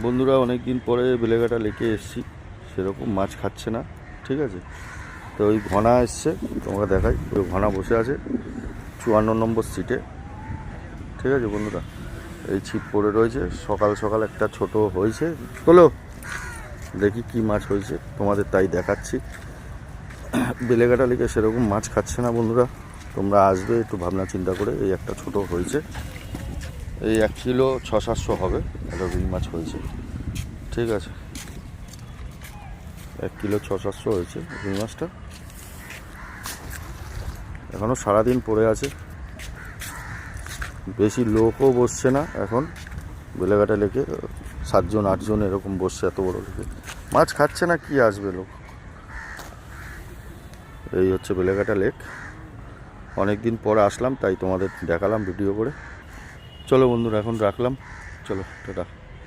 বন্ধুরা অনেক দিন পরে বেলেঘাটা লেকে এসেছি, সেরকম মাছ খাচ্ছে না, ঠিক আছে। তো ওই ঘনা এসছে, তোমাকে দেখাই। ওই ঘনা বসে আছে 54 নম্বর সিটে, ঠিক আছে বন্ধুরা। এই ছিপ পড়ে রয়েছে, সকাল সকাল একটা ছোট হয়েছে, তোলো দেখি কি মাছ হয়েছে, তোমাদের তাই দেখাচ্ছি। বেলেঘাটা লেকে সেরকম মাছ খাচ্ছে না বন্ধুরা, তোমরা আসবে একটু ভাবনা চিন্তা করে। এই একটা ছোট হয়েছে, এই 1 কিলো 600-700 হবে, একটা রুই মাছ হয়েছে, ঠিক আছে। 1 কিলো 600-700 হয়েছে রুই মাছটা, এখনও সারাদিন পড়ে আছে। বেশি লোকও বসছে না এখন বেলেঘাটা লেকে, 7-8 জন এরকম বসছে এত বড় লেকে। মাছ খাচ্ছে না, কি আসবে লোক। এই হচ্ছে বেলেঘাটা লেক, অনেক দিন পরে আসলাম তাই তোমাদের দেখালাম ভিডিও করে। চলো বন্ধুরা, এখন রাখলাম, চলো টাটা।